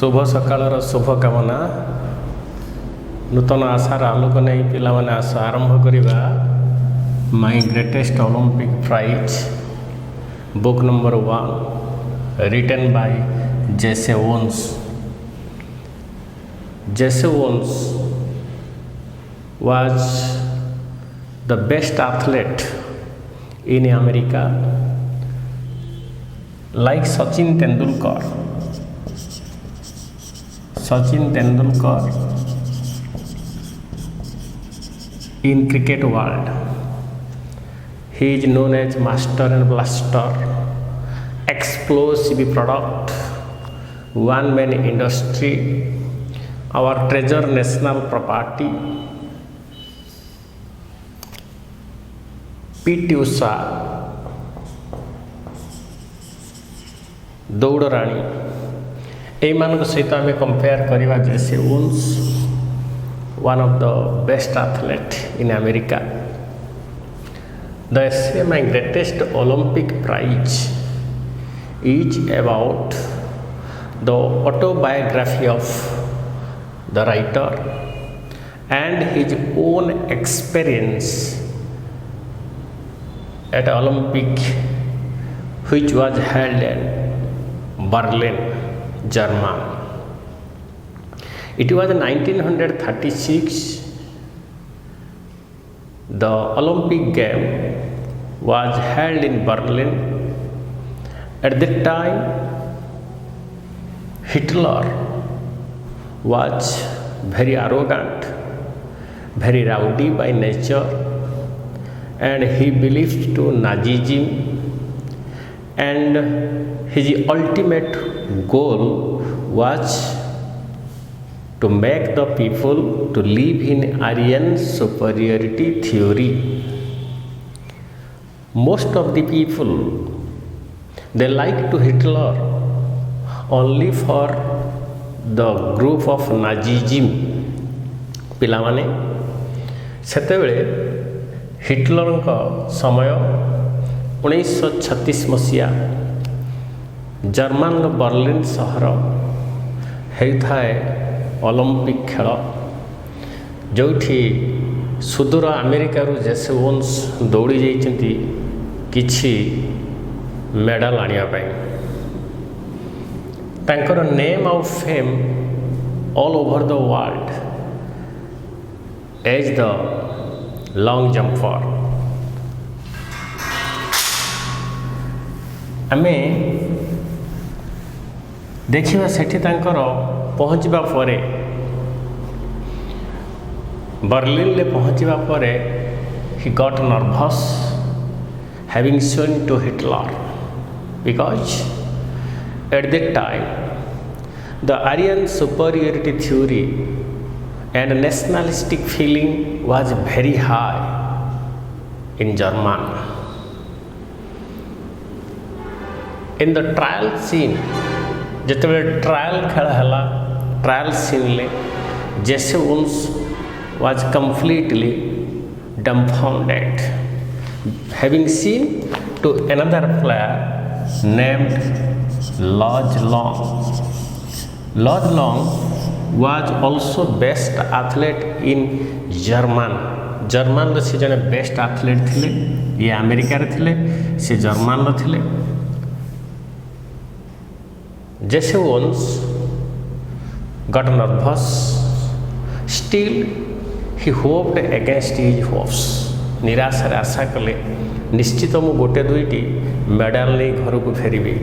शुभ सकाळर शुभकामना नूतन आशार आलोक नहीं पिला माने आशा आरंभ करिबा my greatest Olympic prize book number 1 written by Jesse Owens. Jesse Owens was the best athlete in America, like Sachin Tendulkar. Sachin Tendulkar in cricket world, he is known as master and blaster, explosive product, one man industry, our treasure, national property. PT Usha दौड़राणी एमान सहित आम compare करवा Jesse Owens one of the best athlete in America. The essay my greatest Olympic prize is about the autobiography of the writer and his own experience at Olympic which was held in Berlin, Germany. It was 1936. The Olympic game was held in Berlin. At that time, Hitler was very arrogant, very rowdy by nature, and he believed to Nazism, and his ultimate goal was to make the people to live in Aryan superiority theory. Most of the people, they like to Hitler only for the group of Nazism. पिलामाने सेतेबेले Hitler समय 1936 मसीहा German Berlin सहर होता है Olympic खेल जो सुदूर अमेरिका जेसे ओन्स दौड़ी जाइछन्ति किछि मेडल आनिया तांकर name of fame all over the world as the long jumper. आमे देखिबा सेठी तांकर पहुँचबा परे बर्लिन ले पहुँचबा परे he got nervous having shown to Hitler because at that time the Aryan superiority theory and nationalistic feeling was very high in Germany. In the trial scene, जेतेबेले trial खेल हला trial scene ले Jesse Owens was completely dumbfounded having seen to another player named Lodge Long. Lodge Long was also best athlete in German. German से जने best athlete थिले, ये America रे थिले, से जर्मन रे थिले। जेसे ons got nervous, still he hoped against his hopes. निराश रे आशा कले निश्चित मु गोटे दुईटी मेडल नहीं घर को फेरिबी।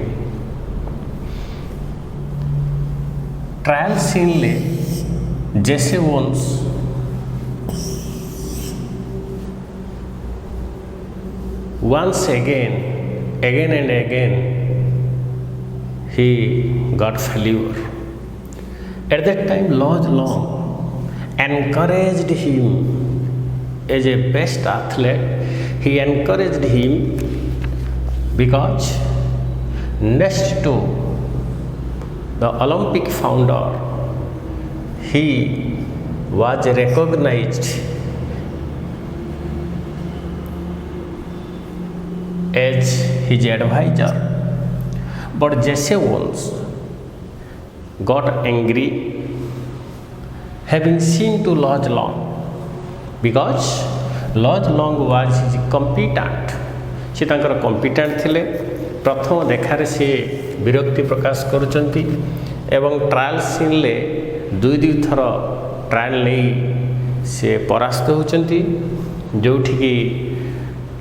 ट्रायल सीन ले Jesse ons once again and again he got failure. At that time Lodge Long encouraged him as a best athlete. He encouraged him because next to the Olympic founder, he was recognized as his advisor. But Jesse Owens got angry having seen to Lodge Long because Lodge Long was his competent. से तांकर competent थिले प्रथम देखार से विरक्ति प्रकाश करुचंती एवं trial scene ले दुई थर ट्रायल नहीं से परास्त होचंती जोठिकी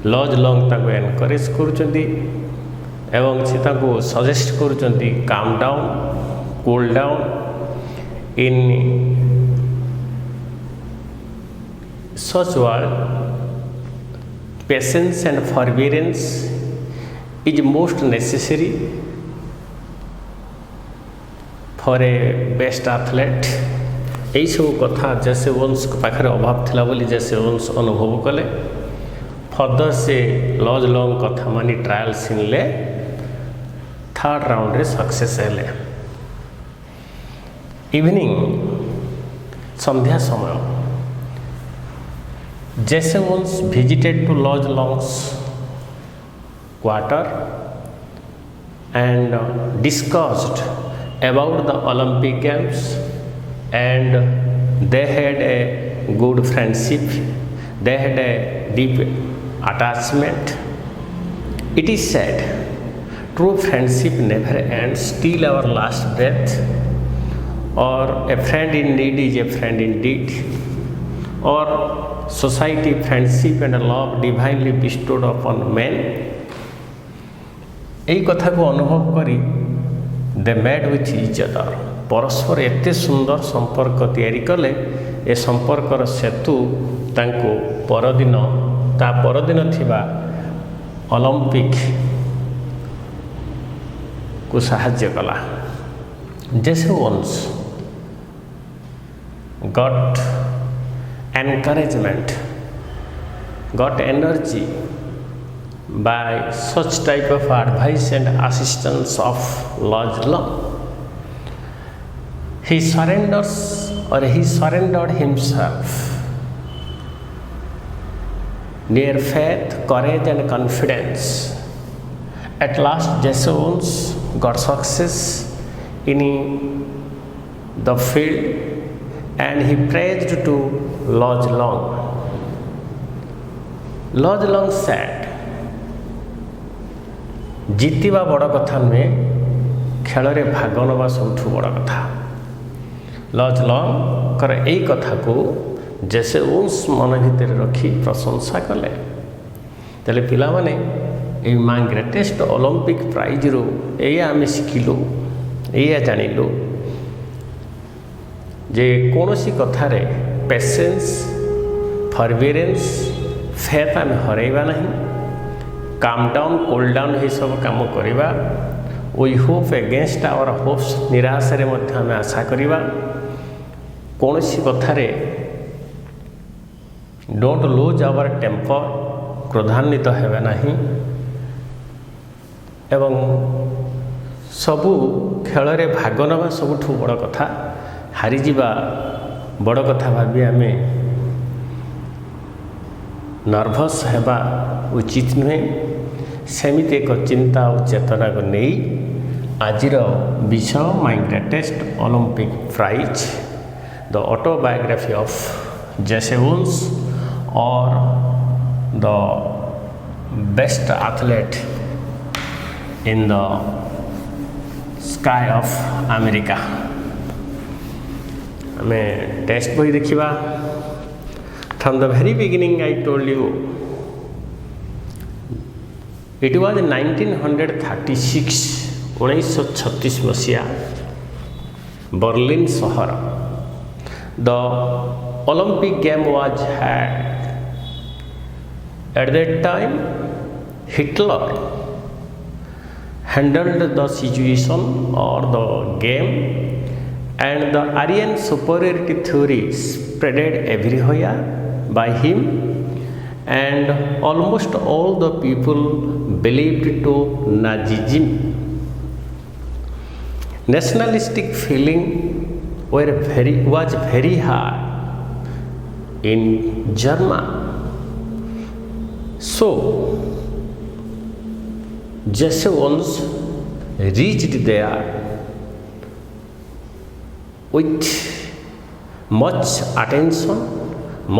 लॉज लॉन्ग ताको एनकरेज करुचंती एवं से ताको सजेस्ट करुचंती calm down cool down in such word patience and forbearance is most necessary for a best athlete. यही सब कथा जैसे वंश पाखे अभाव थिला बोली जैसे वंश अनुभव कले फर्दर से लॉज लॉन्ग कथा मानी ट्रायल सीन ले थर्ड राउंड रे सक्सेस हेले इवनिंग संध्या समय Jesse once visited to Lodge Long's quarter and discussed about the Olympic Games, and they had a good friendship. They had a deep attachment. It is said, true friendship never ends till our last breath, or a friend in need is a friend indeed, or society, friendship and love divinely bestowed upon men. यही कथा को अनुभव करी they made with each other परस्पर एते सुंदर संपर्क तैयारी कले ए संपर्कर सेतु तांको परदिन थिबा ओलंपिक को साहाय्य कला Jesse Owens got encouragement, got energy by such type of advice and assistance of Lodge Long. He surrendered himself near faith, courage and confidence. At last Jesse Owens got success in the field and he praised to Lodge Long. Lodge Long said, जीतिबा बड़ कथा नुहे खेल रे भाग नवा सबुठु बड़ कथा। Laws long कर एई कथा को जैसे उस मन भितर रखी प्रशंसा कले तेले पिला माने ए मा ग्रेटेस्ट ओलंपिक प्राइज रो एया आमे शिखिलु एया जानिलु जे कोनोसी कथारे पेशेंस फॉरबियरेंस फेथ आम हरैबा नहीं काम डाउन कूल डाउन ये सब काम करिबा we hope against our hopes निराश रे मध्य आम आशा करिबा कोनोसी कथारे डोंट लूज आवर टेम्पर क्रोधान्वित हेबा नहीं एवं सबू खेल रे भाग नवा सबुठु बड़ कथा हारी जीवा बड़ कथा भावी आम नर्भस हेबा उचित नुहे सेमिति एक चिंता और चेतना को नहीं आजिर विषय my greatest Olympic prize the autobiography of Jesse Owens और the best athlete in the sky of America हमें टेक्स्ट बही देखा from the very beginning I told you it was 1936 1936 मसीहा बर्लिन शहर the Olympic game was had at that time Hitler handled the situation or the game and the Aryan superiority theory spreaded everywhere by him and almost all the people believed to Nazism. Nationalistic feeling was very high in Germany. So Jesse once reached there with much attention,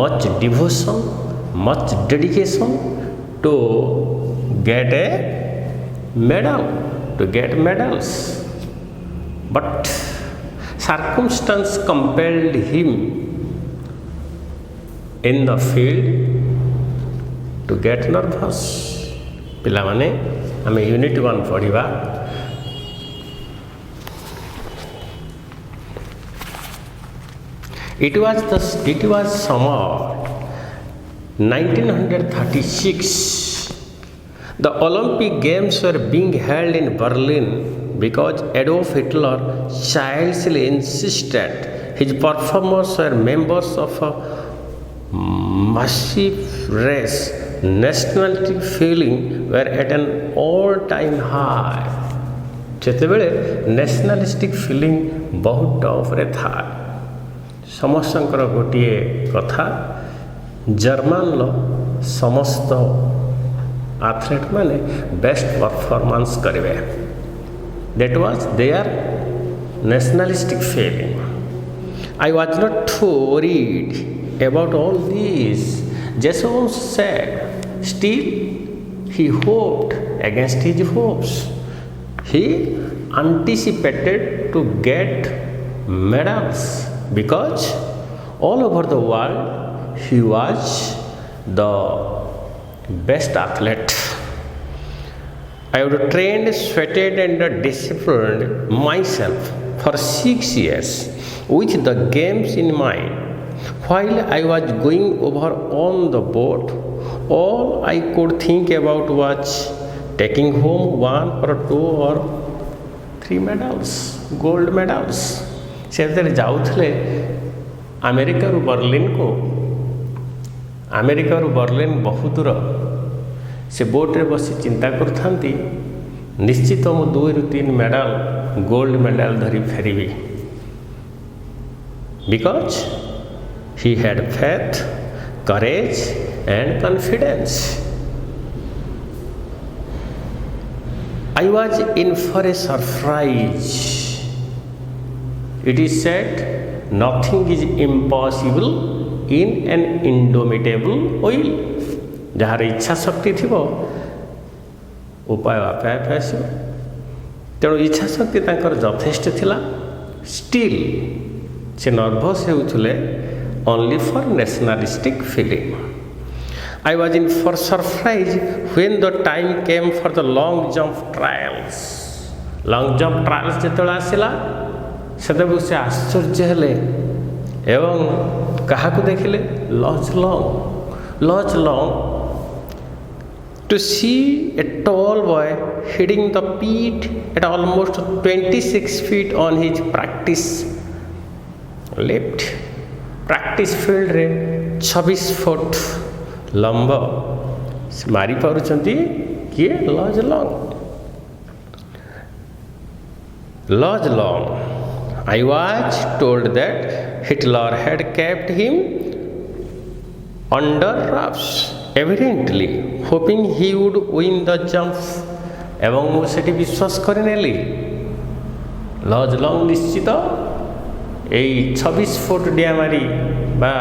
much devotion, much dedication to get a medal, to get medals. But circumstance compelled him in the field to get nervous. पिलामाने आमे unit 1 पढ़िबा. It was summer 1936. The Olympic Games were being held in Berlin because Adolf Hitler childishly insisted his performers were members of a massive race. Nationalistic feeling were at an all-time high. ଯେତେବେଳେ nationalistic feeling ବହୁତ ଟପରେ ଥାଏ. ସମସ୍ତଙ୍କର ଗୋଟିଏ କଥା, ଜର୍ମାନର ସମସ୍ତ athlete ମାନେ best performance କରିବେ. That was their nationalistic feeling. I was not worried about all this, Jesus said. Still, he hoped against his hopes. He anticipated to get medals because all over the world he was the best athlete. I would trained, sweated and disciplined myself for 6 years with the games in mind. While I was going over on the boat, all I could think about was taking home 1 or 2 or 3 medals, gold medals. से जाऊे America Berlin को, America Berlin बहुत दूर, से बोट्रे बसी चिंता करता निश्चित मु 2 ରୁ 3 मेडल, गोल्ड मेडल धरी फेरी. Because he had faith, courage and confidence. I was in for a surprise. It is said nothing is impossible in an indomitable will. Jar इच्छा शक्ति थी उपाय आपे आपे आस. तेणु इच्छा शक्ति तांकर यथेष्ट थिला. स्टिल से नर्भस होउथले only for nationalistic feeling. I was in for surprise when the time came for the long jump trials. Long jump trials जेतला आसिला सेतबे से आश्चर्य हेले एवं काहाकू देखिले Luz Long to see a tall boy hitting the pit at almost 26 feet on his practice lift. practice field रे 26 फुट लंब मारी पारुचंती किए Luz Long. I was told that Hitler had kept him under wraps, evidently hoping he would win the jump. एवं मुझे विश्वास करेनेली laws long निश्चित यही 26 फुट डिया मारी बा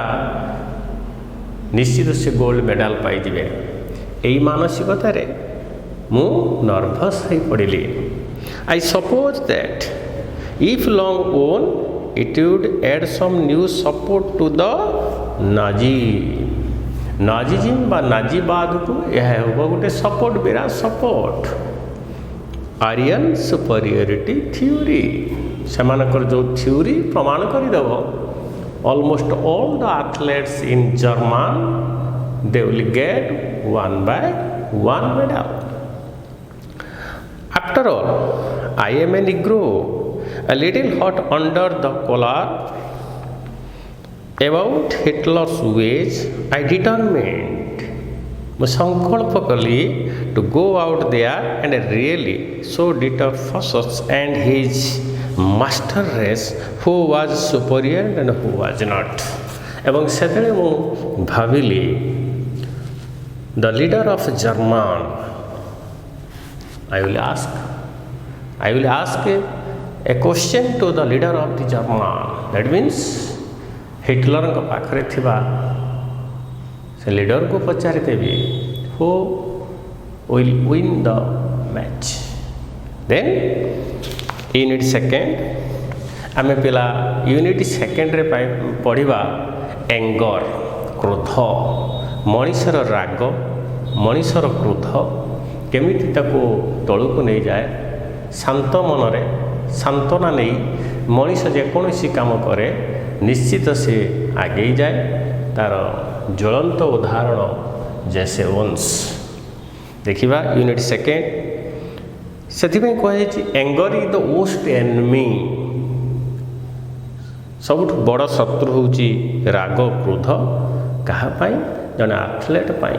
निश्चित से गोल्ड मेडल पाई दिबे. यही मानसिकता रे मु नर्भस हो पड़िली. I suppose that if Long won, it would add some new support to the नाजीजिम बा नाजीवाद को यह होगा गोटे सपोर्ट, बिराट सपोर्ट. आर्यन सुपरियरिटी थ्योरी सेमानकर जो थ्योरी प्रमाण करदेव almost all the athletes in German they will get 1 by 1 medal. After all, I am a Negro, a little hot under the collar. About Hitler's ways, I determined, संकल्प कली to go out there and really show Dieter Fossas and his master race who was superior and who was not. एवं सेतले मु भाविली the leader of German, I will ask a question to the leader of the German that means Hitler पाखरे थिबा से leader को पचारि देबी who will win the match. Then unit second आम पिला यूनिट सेकेंड रे पढ़िबा एंगर क्रोध मनीषर राग मनीषर क्रोध केमिति ताको तलू नहीं जाए शांत मनरे सांत्वना नहीं मनीष जेकोसी काम करे निश्चित से आगे जाए तार ज्वलंत उदाहरण जैसे वंश देखिबा यूनिट सेकेंड से कहुई anger is the worst enemy सबुठ बड़ शत्रु होची राग क्रोध कहा जने एथलेट पाई।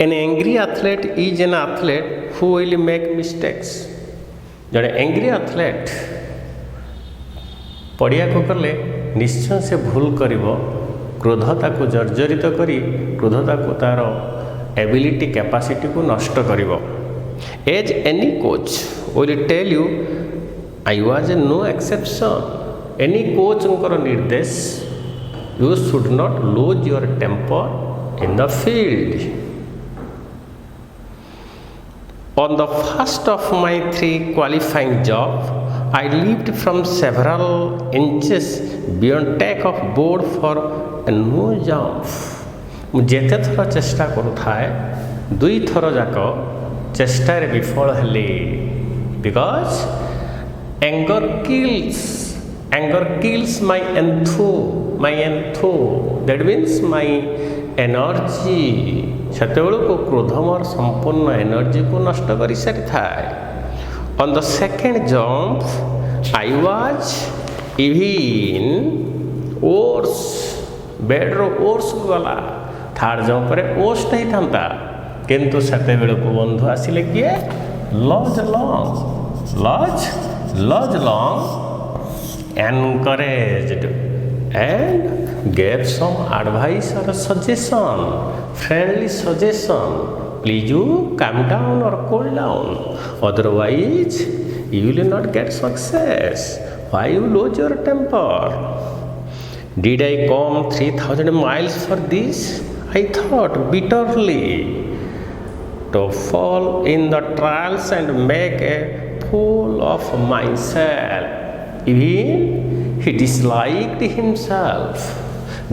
An angry athlete is an athlete who will make mistakes। जड़े एंग्री एथलेट पड़िया को कले निश्चय से भूल करिवो क्रोधता को जर्जरित करी क्रोधता को तार एबिलिटी कैपेसिटी को नष्ट करिवो। As any coach will tell you I was no exception. Any coach निर्देश you should not lose your temper in the field. On the first of my 3 qualifying jobs, I leaped from several inches beyond take off board for a no jump। जेते थर चेष्टा करुथाए 2 थर जाक चेष्टा विफल हेली because anger kills my enthu that means my energy। सेतेबेलू को क्रोध मोर संपूर्ण एनर्जी को नष्ट कर सारी थाए। On the second jump I was even worse बेड्र ओर्स गला थर्ड जंप रे ओर्स नहीं था किंतु सेतेबेलू को बंधु आसिले किए Luz Long encouraged and gave some advice or suggestion, friendly suggestion, please you calm down or cool down, otherwise you will not get success, why you lose your temper। Did I come 3000 miles for this? I thought bitterly, to fall in the trials and make a fool of myself। Even he disliked himself।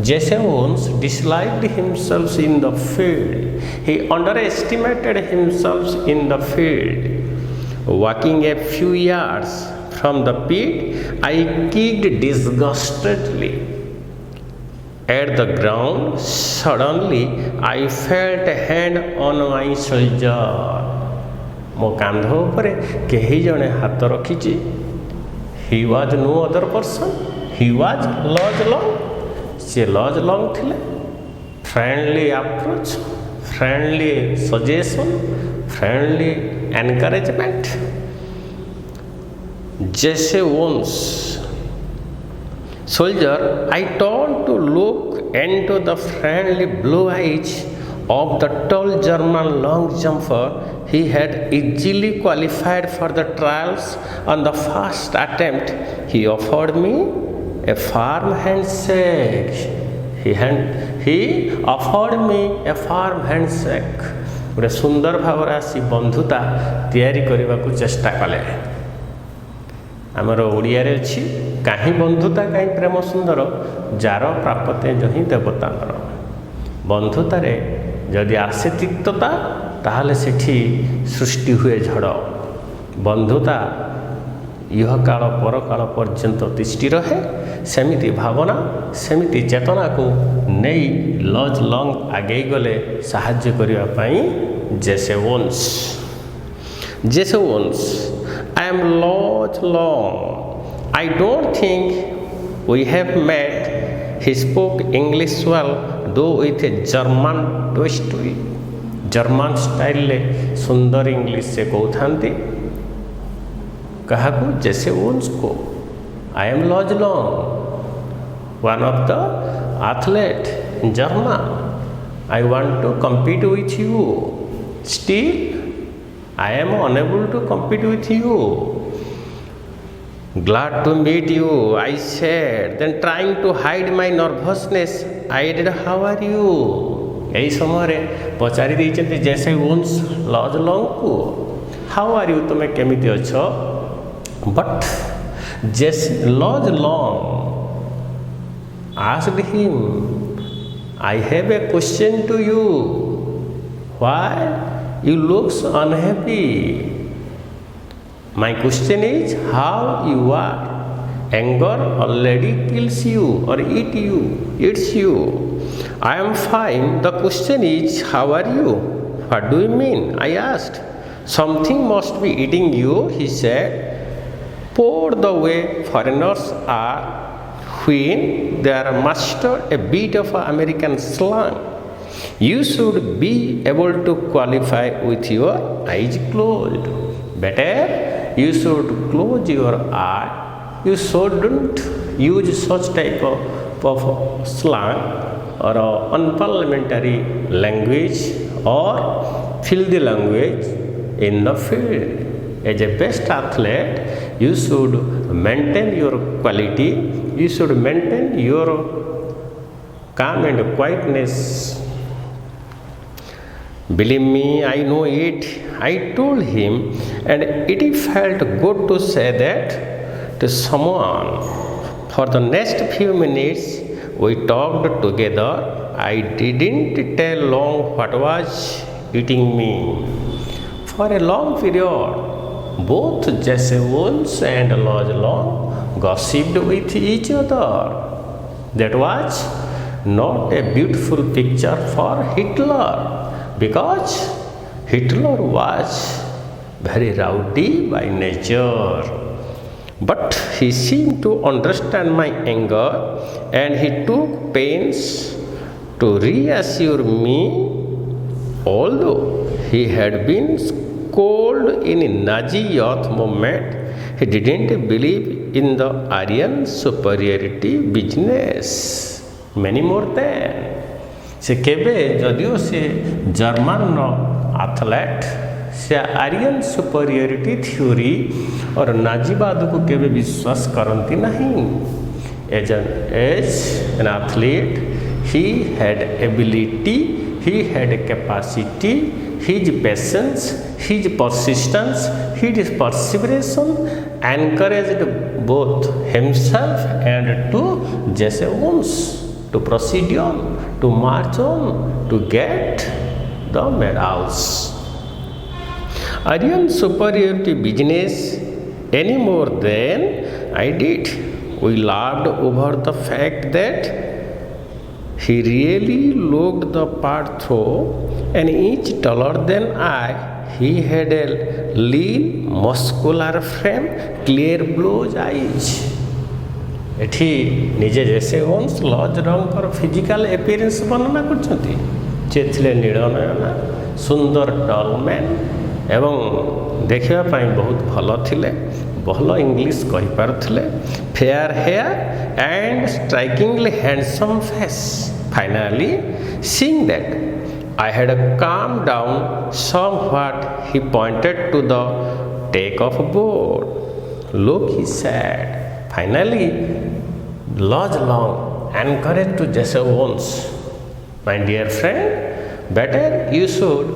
Jesse once disliked himself in the field। He underestimated himself in the field। Walking a few yards from the pit, I kicked disgustedly at the ground। Suddenly, I felt a hand on my shoulder। मो कांध उपरे केही जणे हाथ रखिछि। He was no other person, he was Lodge Long। से Lodge Long थिले। Friendly approach, friendly suggestion, friendly encouragement. जैसे once soldier, I turned to look into the friendly blue eyes of the tall German long jumper। He had easily qualified for the trials on the first attempt। He offered me a firm handshake। He offered me a firm handshake। गोटे सुंदर भाव आसी बंधुता तैयारी करने को चेष्टा कले। आमर ओडिया रे अछि काहे बंधुता काहे प्रेम सुंदर जार प्राप्ते जो ही देवतांकर। बंधुता रे जदि आसे तिक्तता ताहले सेठी सृष्टि हुए झड़। बंधुता यह काल पर काल पर्यंत तिष्टि रहे। सेमिति भावना सेमिति चेतना को नहीं लज लॉन्ग आगे गले साहाଯ୍य करिया पाई। Jesse Owens I am Luz Long. I don't think we have met. He spoke English well though with a German twist. German style ले सुंदर इंग्लिश से कहते कहा को जैसे वंस को। I am Luz Long one of the athlete in German. I want to compete with you। Still I am unable to compete with you. Glad to meet you, I said. Then trying to hide my nervousness, I added, how are you? यही समय पचारि देइछन्ति Jesse Owens Luz Long को how are you तुम्हें केमिति अछो but Jesse Luz Long asked him I have a question to you why you looks unhappy My question is how you are. Anger already kills you or eats you. I am fine. The question is how are you? What do you mean? I asked. Something must be eating you, he said. Poor the way foreigners are when they are mastered a bit of American slang. You should be able to qualify with your eyes closed. Better you should close your eye. You shouldn't use such type of slang or unparliamentary language or filthy language in the field. As a best athlete, you should maintain your quality. You should maintain your calm and quietness. Believe me, I know it, I told him, and it felt good to say that to someone. For the next few minutes, we talked together. I didn't tell long what was eating me. For a long period, both Jesse Owens and Lodge Long gossiped with each other. That was not a beautiful picture for Hitler. Because Hitler was very rowdy by nature, but he seemed to understand my anger and he took pains to reassure me. Although he had been scolded in Nazi youth movement, he didn't believe in the Aryan superiority business many more than. से केबे जदियो से German athlete से Aryan superiority theory और नाजीवाद को केबे विश्वास करती नहीं. As an athlete he had ability, he had capacity, his patience, his persistence, his perseverance encouraged both himself and to Jesse Owens to proceed on, to march on, to get the medals. Aryan superiority business any more than I did. We laughed over the fact that he really looked the part through an inch taller than I. He had a lean, muscular frame, clear blue eyes. एठी निजे जैसे वंश laws रंगर physical appearance वर्णना करछंती जे थिले नीलनयना सुंदर टल man एवं देखिबा पई बहुत भलो थिले, भलो इंग्लिश कहि पारथिले, fair hair and strikingly handsome face. Finally seeing that I had calmed down somewhat, he pointed to the take-off board. Look, he said. Finally, Lodge Long encouraged to Jesse Owens, my dear friend, better you should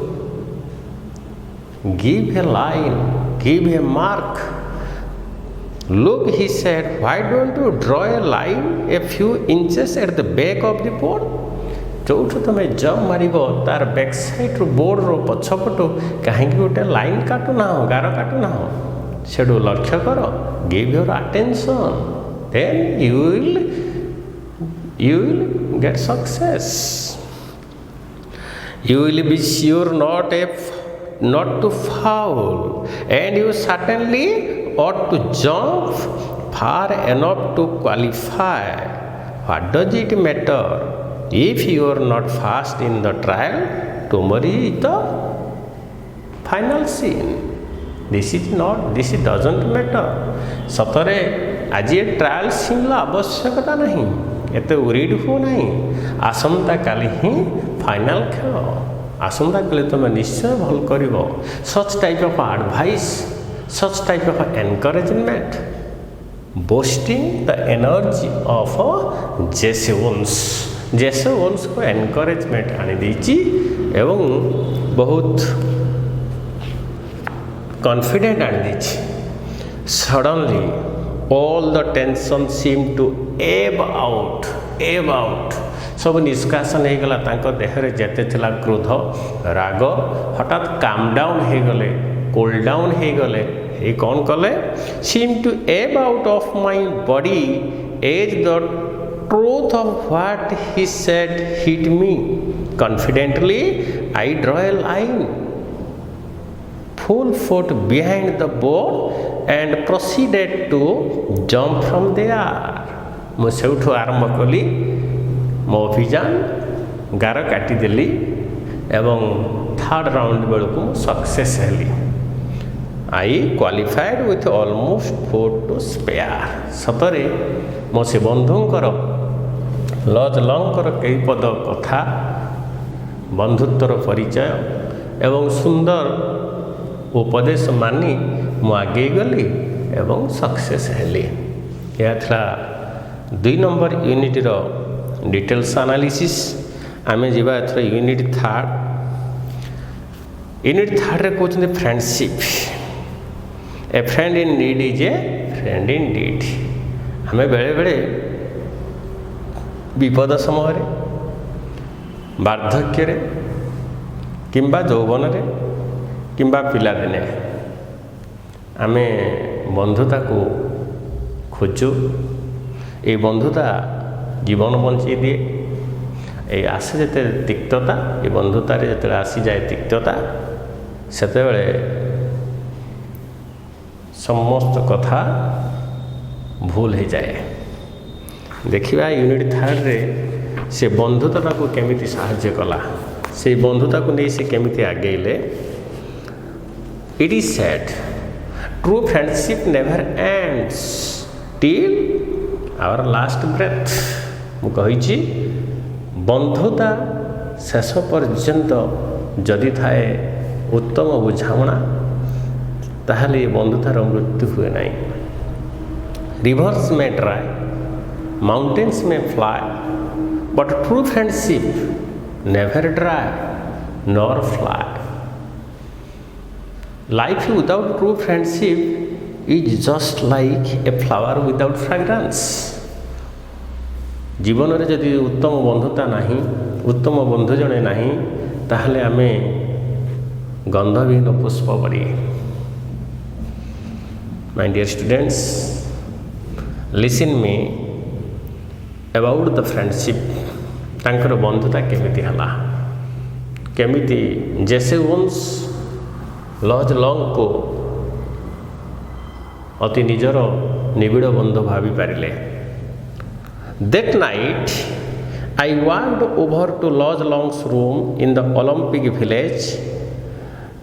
give a line, give a mark. Look, he said, why don't you draw a line a few inches at the back of the board? जोठु तुम jump मार तार back side board रो पछपटू कहीं गोटे line काटुना गार काटुना से लक्ष्य कर. Give your attention, then you will get success. You will be sure not to foul, and you certainly ought to jump far enough to qualify. What does it matter if you are not fast in the trial? Tomorrow is the final scene. This doesn't matter. सतरे आज ये trial scene आवश्यकता नहीं, एत उरीड हो नहीं. आसंता काली ही final खेल. आसंता कले तुम निश्चय भल कर such type of advice such type of encouragement boosting the energy of Jesse Owens को एनकरेजमेंट आनी देची एवं बहुत कॉन्फिडेंट आनी देची suddenly all the tension seem to ebb out सब निष्कासन हो गला तांको देहरे जेते थिला क्रोध राग हठात काम डाउन हो गले कूल डाउन हो गले ये कौन कले seem to ebb out of my body as the truth of what he said hit me confidently I draw a line full foot behind the board and proceeded to jump from there मुझे आरंभ कली मो अभियान गार काटिदेली एवं third round बेलू success हेली I qualified with almost 4 to spare सतरे मो से बंधुंकर लज लंकर कई पद कथा बंधुत्वर परिचय एवं सुंदर उपदेश मानी मु आगे गली एवं सक्सेस हेली यह था 2 नंबर यूनिट रो डिटेल्स एनालिसिस आमे जीवा एथर यूनिट थर्ड रे कहते friendship a friend in need is a friend in deed आमे बेले बेले विपद समय वार्धक्य रे किंबा यौवन रे किंबा पिलादिने आमे बंधुता को खोजु ये बंधुता जीवन बंचे दिए ये आसे जिते तिक्तता ये बंधुतार जो आसी जाए तिक्तता सेते बेले समस्त कथा भूल हो जाए देखिबा यूनिट थर्ड रे से बंधुता को केमिति साहाय्य कला से बंधुता को नहीं से केमिति आगेले it is said true friendship never ends till our last breath मु कही बंधुता शेष पर्यंत जदि थाए उत्तम बुझाणा ताहले बंधुतार मृत्यु हुए नहीं रिवर्स में ड्राई माउंटेन्स में fly but true friendship never dry nor fly Life without true friendship is just like a flower without fragrance. जीवन में जदि उत्तम बंधुता नहीं उत्तम बंधु जड़े नहीं ताहले आमे गंधविहीन पुष्प पड़ी My dear students, listen me about the friendship. तांकर बंधुता केमिति हला केमिति जैसे वंश लज लंग को अति निजर निबिड़ बंधु भावी पारिले that night I walked over to Luz Long's room in the Olympic village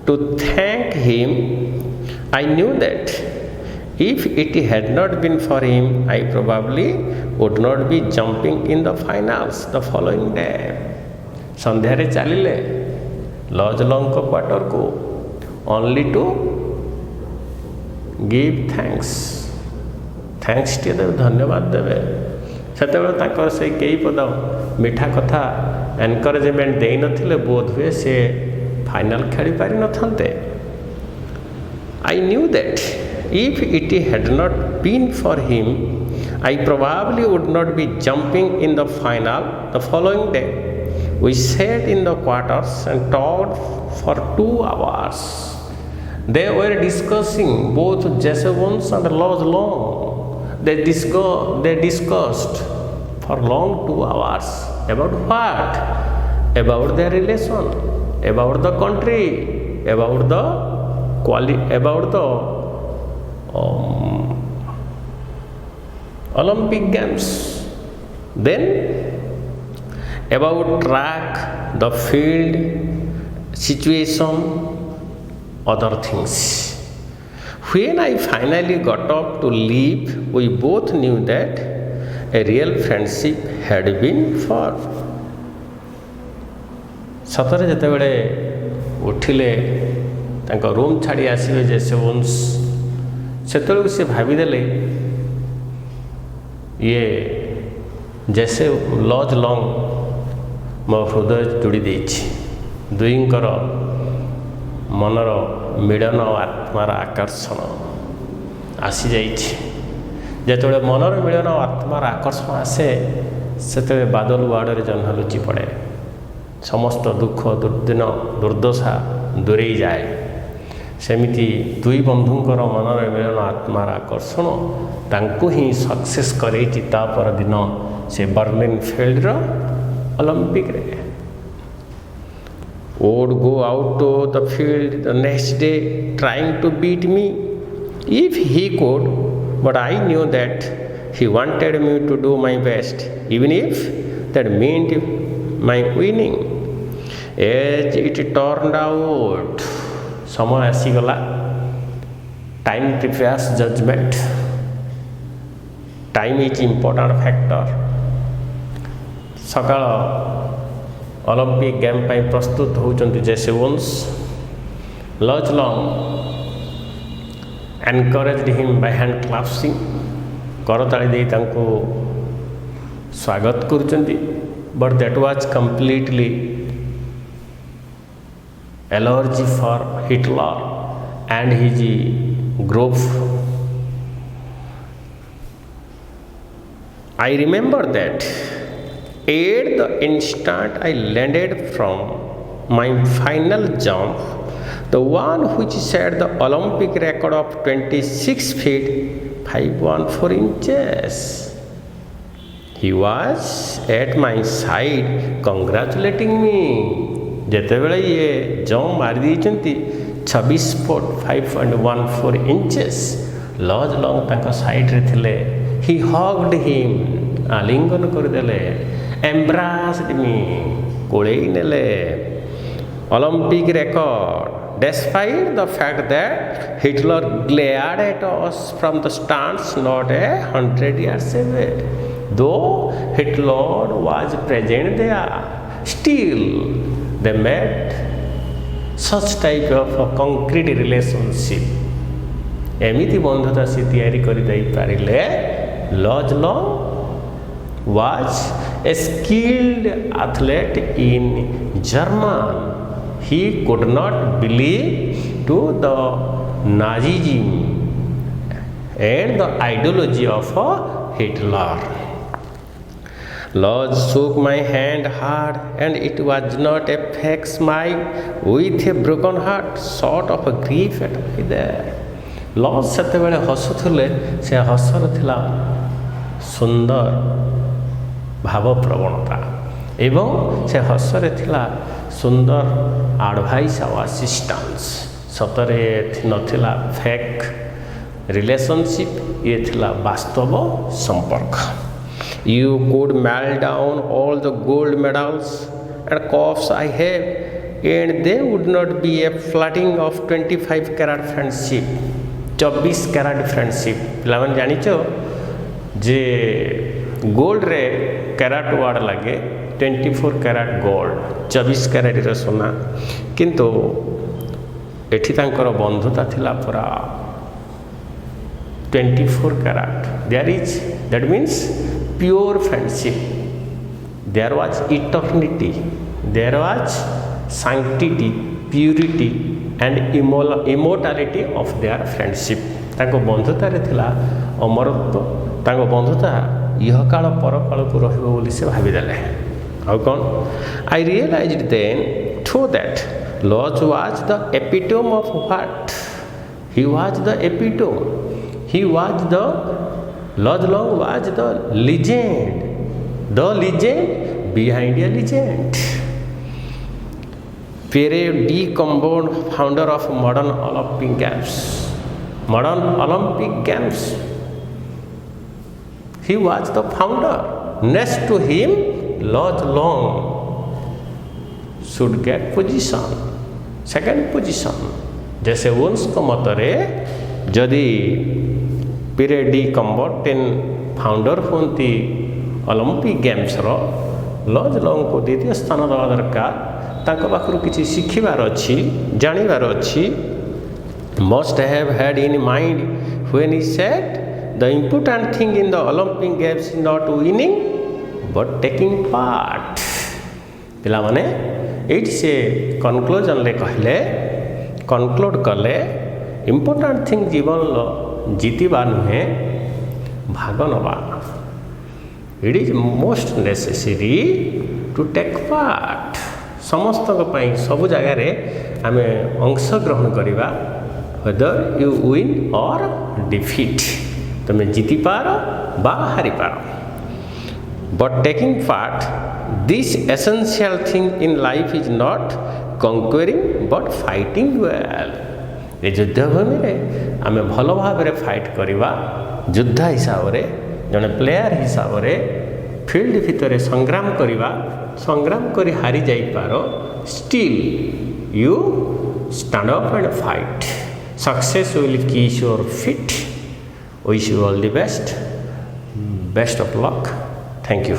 to thank him I knew that if it had not been for him I probably would not be jumping in the finals the following day संध्यारे चलिले Luz Long को quarter को only to give thanks टे देवे धन्यवाद देवे से से कई पद मीठा कथा एनकरेजमेंट दे नथिले बोध हुए से फाइनल खेली पारि नथांते I knew that if it had not been for him I probably would not be jumping in the final the following day we sat in the quarters and talked for 2 hours. They were discussing both Jessewons and Lodge Long. They discussed for long 2 hours. About what? About their relation, about the country, about the Olympic Games. Then about track, the field, situation, other things. When I finally got up to leave, we both knew that a real friendship had been formed. सतरे जितेबले उठिले room छाड़ी आसवे जेसेवुन्स से सी भाविदेले ये जैसे लज lung मो हृदय जोड़ी देछि दुईंकर मनर मिलन आत्मार आकर्षण आसी जाइछि जेतेबले मनर मिलन आत्मार आकर्षण आसे सेतेबले बादल वाड़े जह्न लुचि पड़े समस्त दुख दुर्दिन दुर्दशा दूरे जाए सेमिति दुई बंधुंकर मनर मिलन आत्मार आकर्षण तांकु ही सक्सेस करेछि ता पर दिन से बर्लिन फील्ड ओलंपिक रे would go out to the field the next day trying to beat me if he could, but I knew that he wanted me to do my best even if that meant my winning. As it turned out, समय आसीगला time prepares judgement time is important factor सकाळ Olympic game पाई प्रस्तुत होउचंती Jesse Owens Luz Long encouraged him by hand clapping करताली दे तांको स्वागत करुचंती but that was completely allergy for Hitler and his group. I remember that at the instant I landed from my final jump, the one which set the Olympic record of 26 feet 5.14 inches, he was at my side congratulating me. जेतेबेले ये jump मारी देइचंती 26 foot 5.14 inches लज lung तांको side रे थिले ही hugged him आलिंगन करदेले एम्ब्रास्ड मी कोळेई नेले Olympic record despite the fact that Hitler glared at us from the stands not 100 yards away though Hitler was present there still they made such type of a concrete relationship एमिति बंधुता से तैयारी करि दई पारिले लज lung was a skilled athlete in German. He could not believe to the Nazism and the ideology of Hitler. Lodge shook my hand hard, and it was not a fake smile with a broken heart, sort of a grief at me there. Lodge सेतेबेले हसुथिले से हसर थिला सुंदर भाव प्रवणता एवं से हसरे थिला सुंदर advice और असिस्टेंस सतरे नथिला फेक रिलेशनशिप ये थिला वास्तव संपर्क. You could melt down all the gold medals and cups I have, and there would not be a flooding of 25 carat friendship. 24 carat friendship. पिलावन जानिचो J gold रे कैराट वार्ड लगे 24 कैराट gold 24 कैराट रे सोना किंतु एठी तांकर बंधुता थिला पूरा 24 कैराट. There is that means pure friendship. There was eternity, there was sanctity, purity and immortality of their friendship. ताको बंधुता रे थिला अमरत्व ताको बंधुता यह काल पर काल को रहबो बोली से भाबी देले. How come? I realized then too that Lodge was the epitome of what? He was the epitome. He was the Lodge Long was the legend behind a legend. Pierre D. Combon, founder of modern Olympic Games. Modern Olympic Games. He was the founder. Next to him, Lodge Long should get position, second position. जैसे उनके मतरे जदि पिरे D कम्बर्टेन founder होती Olympic games रो लज Long को द्वितीय स्थान दवा दरकार ताको पाखरु किछि शिखिबार अछि जानिबार अछि must have had in mind when he said the important thing in the Olympic Games is not winning but taking part. पिला माने एट से कनक्लूजन ले कहले कनक्लूड कले इम्पोर्टाट थिंग जीवन लो जीतिबा नुहे भाग नवा it is most necessary to take part समस्त सब जगार आम अंश ग्रहण करवा whether you win or defeat तुम जीति पार बा हारी पार but taking part this essential thing in life is not conquering but fighting well ये युद्धभूमि में आम भल भाव फाइट करवा योद्धा हिसाब से जड़े प्लेयर हिसाब से फील्ड भितर संग्राम करवा संग्राम कर हारी जाइपार still you stand up and fight success will keep your fit wish you all the best of luck thank you.